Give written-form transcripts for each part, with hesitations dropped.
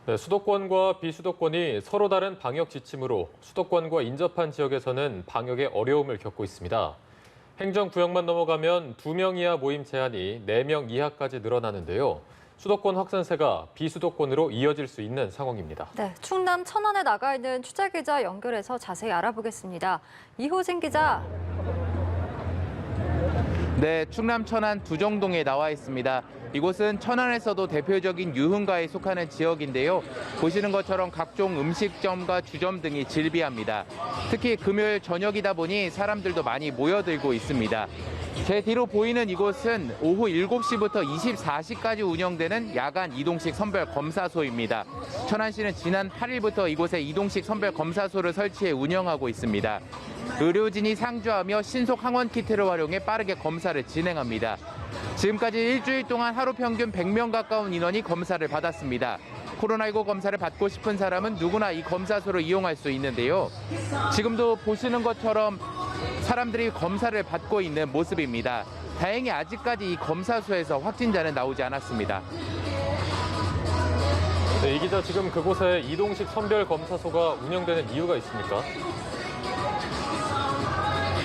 네, 수도권과 비수도권이 서로 다른 방역 지침으로 수도권과 인접한 지역에서는 방역에 어려움을 겪고 있습니다. 행정구역만 넘어가면 2명 이하 모임 제한이 4명 이하까지 늘어나는데요. 수도권 확산세가 비수도권으로 이어질 수 있는 상황입니다. 네, 충남 천안에 나가 있는 취재기자 연결해서 자세히 알아보겠습니다. 이호진 기자. 네, 충남 천안 두정동에 나와 있습니다. 이곳은 천안에서도 대표적인 유흥가에 속하는 지역인데요. 보시는 것처럼 각종 음식점과 주점 등이 즐비합니다. 특히 금요일 저녁이다 보니 사람들도 많이 모여들고 있습니다. 제 뒤로 보이는 이곳은 오후 7시부터 24시까지 운영되는 야간 이동식 선별 검사소입니다. 천안시는 지난 8일부터 이곳에 이동식 선별 검사소를 설치해 운영하고 있습니다. 의료진이 상주하며 신속 항원 키트를 활용해 빠르게 검사를 진행합니다. 지금까지 일주일 동안 하루 평균 100명 가까운 인원이 검사를 받았습니다. 코로나19 검사를 받고 싶은 사람은 누구나 이 검사소를 이용할 수 있는데요. 지금도 보시는 것처럼 사람들이 검사를 받고 있는 모습입니다. 다행히 아직까지 이 검사소에서 확진자는 나오지 않았습니다. 네, 이 기자, 지금 그곳에 이동식 선별 검사소가 운영되는 이유가 있습니까?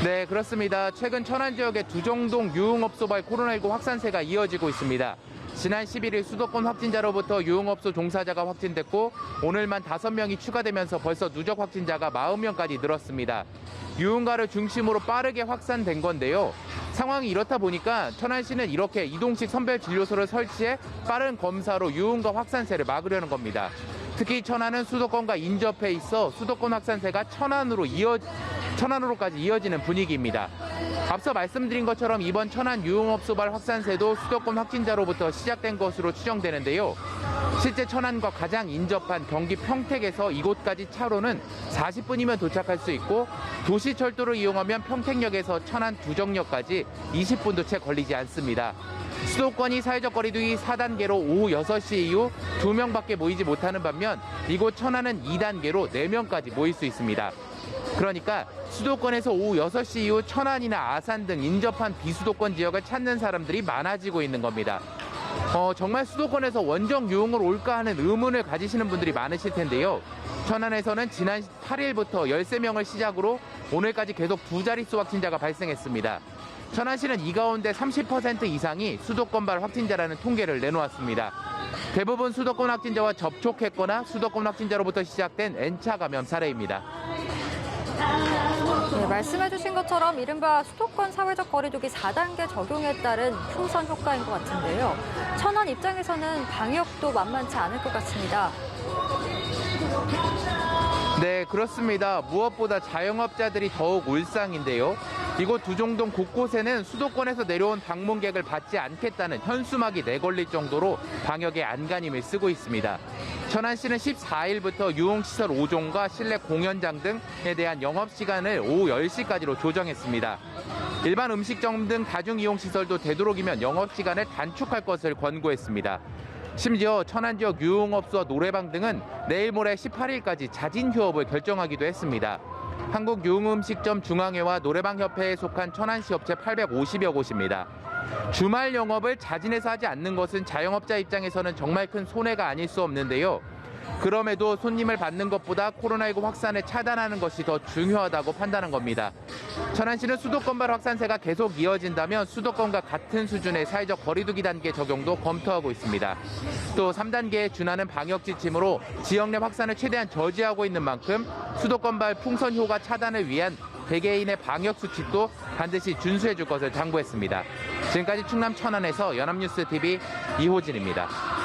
네, 그렇습니다. 최근 천안 지역의 두정동 유흥업소발 코로나19 확산세가 이어지고 있습니다. 지난 11일 수도권 확진자로부터 유흥업소 종사자가 확진됐고 오늘만 5명이 추가되면서 벌써 누적 확진자가 40명까지 늘었습니다. 유흥가를 중심으로 빠르게 확산된 건데요. 상황이 이렇다 보니까 천안시는 이렇게 이동식 선별진료소를 설치해 빠른 검사로 유흥가 확산세를 막으려는 겁니다. 특히 천안은 수도권과 인접해 있어 수도권 확산세가 천안으로까지 이어지는 분위기입니다. 앞서 말씀드린 것처럼 이번 천안 유흥업소발 확산세도 수도권 확진자로부터 시작된 것으로 추정되는데요. 실제 천안과 가장 인접한 경기 평택에서 이곳까지 차로는 40분이면 도착할 수 있고 도시철도를 이용하면 평택역에서 천안 두정역까지 20분도 채 걸리지 않습니다. 수도권이 사회적 거리두기 4단계로 오후 6시 이후 2명밖에 모이지 못하는 반면 이곳 천안은 2단계로 4명까지 모일 수 있습니다. 그러니까 수도권에서 오후 6시 이후 천안이나 아산 등 인접한 비수도권 지역을 찾는 사람들이 많아지고 있는 겁니다. 정말 수도권에서 원정 유흥을 올까 하는 의문을 가지시는 분들이 많으실 텐데요. 천안에서는 지난 8일부터 13명을 시작으로 오늘까지 계속 2자릿수 확진자가 발생했습니다. 천안시는 이 가운데 30% 이상이 수도권발 확진자라는 통계를 내놓았습니다. 대부분 수도권 확진자와 접촉했거나 수도권 확진자로부터 시작된 N차 감염 사례입니다. 네, 말씀해주신 것처럼 이른바 수도권 사회적 거리두기 4단계 적용에 따른 풍선 효과인 것 같은데요. 천안 입장에서는 방역도 만만치 않을 것 같습니다. 네, 그렇습니다. 무엇보다 자영업자들이 더욱 울상인데요. 이곳 두정동 곳곳에는 수도권에서 내려온 방문객을 받지 않겠다는 현수막이 내걸릴 정도로 방역에 안간힘을 쓰고 있습니다. 천안시는 14일부터 유흥시설 5종과 실내 공연장 등에 대한 영업시간을 오후 10시까지로 조정했습니다. 일반 음식점 등 다중이용시설도 되도록이면 영업시간을 단축할 것을 권고했습니다. 심지어 천안 지역 유흥업소와 노래방 등은 내일 모레 18일까지 자진 휴업을 결정하기도 했습니다. 한국유흥음식점 중앙회와 노래방협회에 속한 천안시 업체 850여 곳입니다. 주말 영업을 자진해서 하지 않는 것은 자영업자 입장에서는 정말 큰 손해가 아닐 수 없는데요. 그럼에도 손님을 받는 것보다 코로나19 확산을 차단하는 것이 더 중요하다고 판단한 겁니다. 천안시는 수도권발 확산세가 계속 이어진다면 수도권과 같은 수준의 사회적 거리두기 단계 적용도 검토하고 있습니다. 또 3단계에 준하는 방역 지침으로 지역 내 확산을 최대한 저지하고 있는 만큼 수도권발 풍선 효과 차단을 위한 개개인의 방역 수칙도 반드시 준수해 줄 것을 당부했습니다. 지금까지 충남 천안에서 연합뉴스TV 이호진입니다.